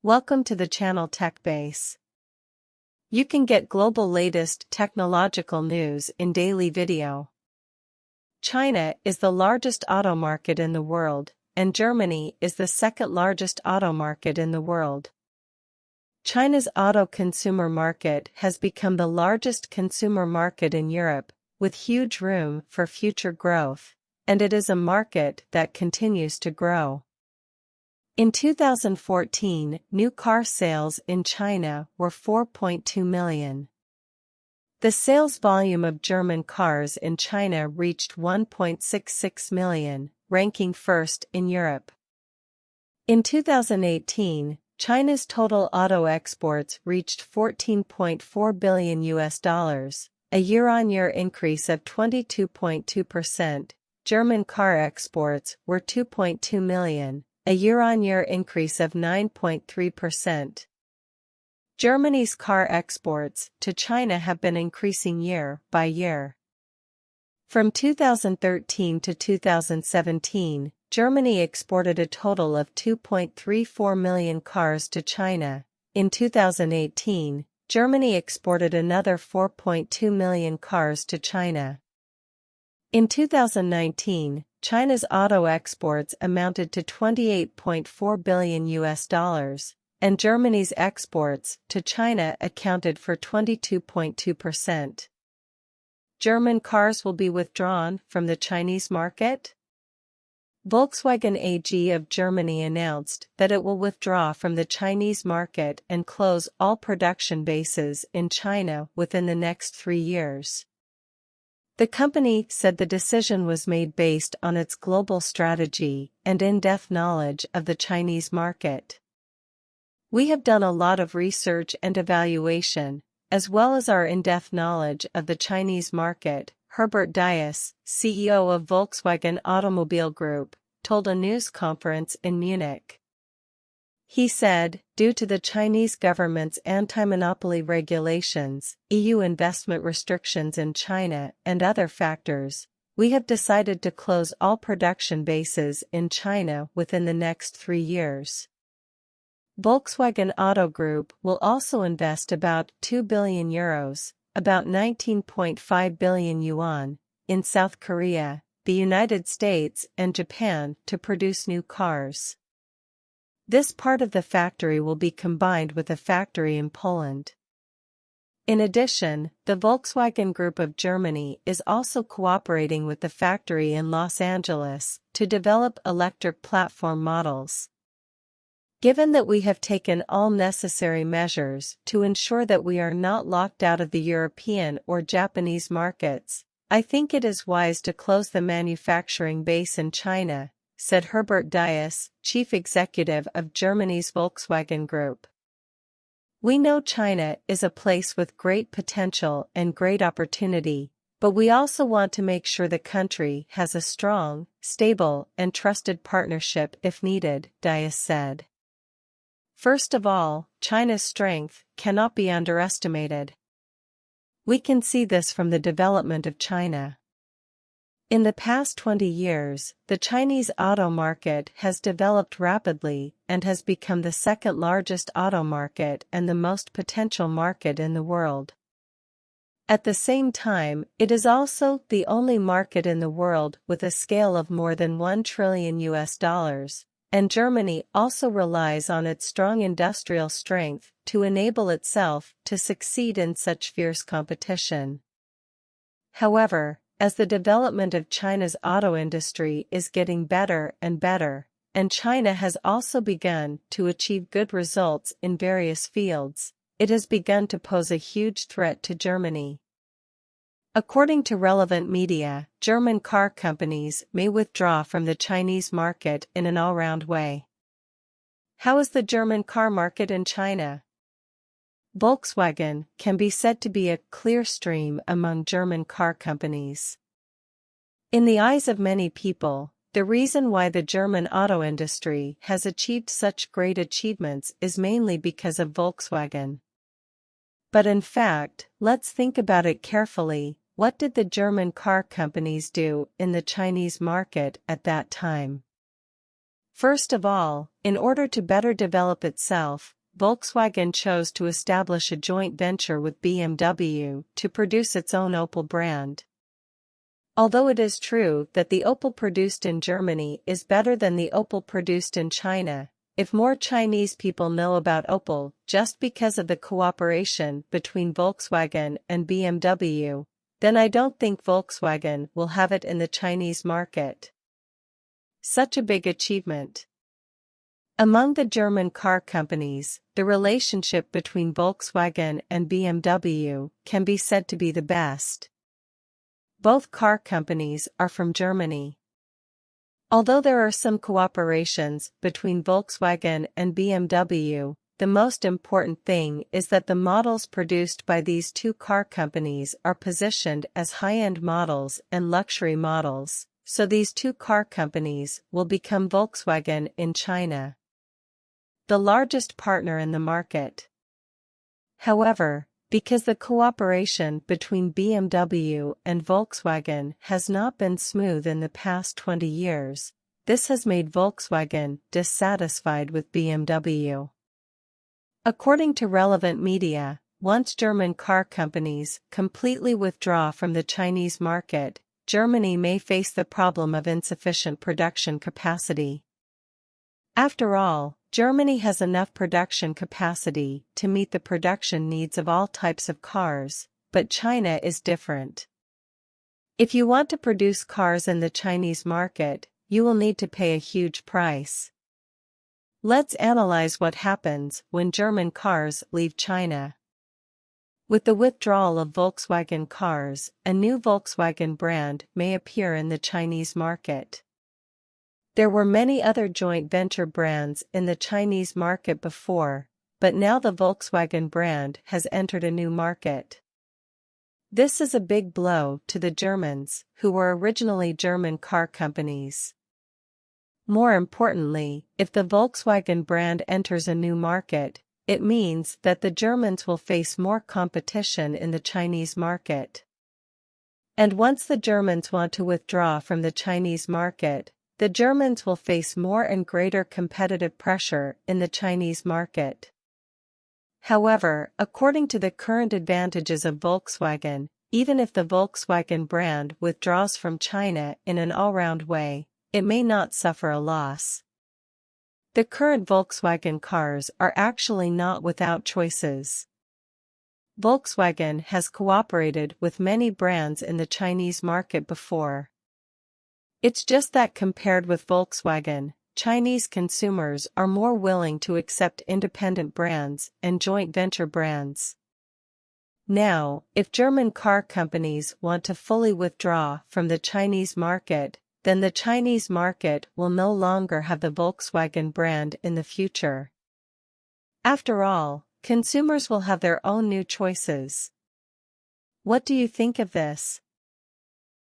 Welcome to the channel TechBase. You can get global latest technological news in daily video. China is the largest auto market in the world, and Germany is the second largest auto market in the world. China's auto consumer market has become the largest consumer market in Europe, with huge room for future growth, and it is a market that continues to grow. In 2014, new car sales in China were 4.2 million. The sales volume of German cars in China reached 1.66 million, ranking first in Europe. In 2018, China's total auto exports reached $14.4 billion, a year-on-year increase of 22.2%. German car exports were 2.2 million. A year-on-year increase of 9.3%. Germany's car exports to China have been increasing year by year. From 2013 to 2017, Germany exported a total of 2.34 million cars to China. In 2018, Germany exported another 4.2 million cars to China. In 2019, China's auto exports amounted to $28.4 billion, and Germany's exports to China accounted for 22.2%. German cars will be withdrawn from the Chinese market? Volkswagen AG of Germany announced that it will withdraw from the Chinese market and close all production bases in China within the next 3 years. The company said the decision was made based on its global strategy and in-depth knowledge of the Chinese market. We have done a lot of research and evaluation, as well as our in-depth knowledge of the Chinese market, Herbert Diess, CEO of Volkswagen Automobile Group, told a news conference in Munich. He said, due to the Chinese government's anti-monopoly regulations, EU investment restrictions in China, and other factors, we have decided to close all production bases in China within the next 3 years. Volkswagen Auto Group will also invest about €2 billion, about 19.5 billion yuan, in South Korea, the United States, and Japan to produce new cars. This part of the factory will be combined with a factory in Poland. In addition, the Volkswagen Group of Germany is also cooperating with the factory in Los Angeles to develop electric platform models. Given that we have taken all necessary measures to ensure that we are not locked out of the European or Japanese markets, I think it is wise to close the manufacturing base in China, said Herbert Diess, chief executive of Germany's Volkswagen Group. We know China is a place with great potential and great opportunity, but we also want to make sure the country has a strong, stable, and trusted partnership if needed, Diess said. First of all, China's strength cannot be underestimated. We can see this from the development of China. In the past 20 years, the Chinese auto market has developed rapidly and has become the second largest auto market and the most potential market in the world. At the same time, it is also the only market in the world with a scale of more than $1 trillion, and Germany also relies on its strong industrial strength to enable itself to succeed in such fierce competition. However, as the development of China's auto industry is getting better, and China has also begun to achieve good results in various fields, it has begun to pose a huge threat to Germany. According to relevant media, German car companies may withdraw from the Chinese market in an all-round way. How is the German car market in China? Volkswagen can be said to be a clear stream among German car companies. In the eyes of many people, the reason why the German auto industry has achieved such great achievements is mainly because of Volkswagen. But in fact, let's think about it carefully. What did the German car companies do in the Chinese market at that time? First of all, in order to better develop itself, Volkswagen chose to establish a joint venture with BMW to produce its own Opel brand. Although it is true that the Opel produced in Germany is better than the Opel produced in China, if more Chinese people know about Opel just because of the cooperation between Volkswagen and BMW, then I don't think Volkswagen will have it in the Chinese market. Such a big achievement. Among the German car companies, the relationship between Volkswagen and BMW can be said to be the best. Both car companies are from Germany. Although there are some cooperations between Volkswagen and BMW, the most important thing is that the models produced by these two car companies are positioned as high-end models and luxury models, so these two car companies will become Volkswagen in China, the largest partner in the market. However, because the cooperation between BMW and Volkswagen has not been smooth in the past 20 years, this has made Volkswagen dissatisfied with BMW. According to relevant media, once German car companies completely withdraw from the Chinese market, Germany may face the problem of insufficient production capacity. After all, Germany has enough production capacity to meet the production needs of all types of cars, but China is different. If you want to produce cars in the Chinese market, you will need to pay a huge price. Let's analyze what happens when German cars leave China. With the withdrawal of Volkswagen cars, a new Volkswagen brand may appear in the Chinese market. There were many other joint venture brands in the Chinese market before, but now the Volkswagen brand has entered a new market. This is a big blow to the Germans, who were originally German car companies. More importantly, if the Volkswagen brand enters a new market, it means that the Germans will face more competition in the Chinese market. And once the Germans want to withdraw from the Chinese market, the Germans will face more and greater competitive pressure in the Chinese market. However, according to the current advantages of Volkswagen, even if the Volkswagen brand withdraws from China in an all-round way, it may not suffer a loss. The current Volkswagen cars are actually not without choices. Volkswagen has cooperated with many brands in the Chinese market before. It's just that compared with Volkswagen, Chinese consumers are more willing to accept independent brands and joint venture brands. Now, if German car companies want to fully withdraw from the Chinese market, then the Chinese market will no longer have the Volkswagen brand in the future. After all, consumers will have their own new choices. What do you think of this?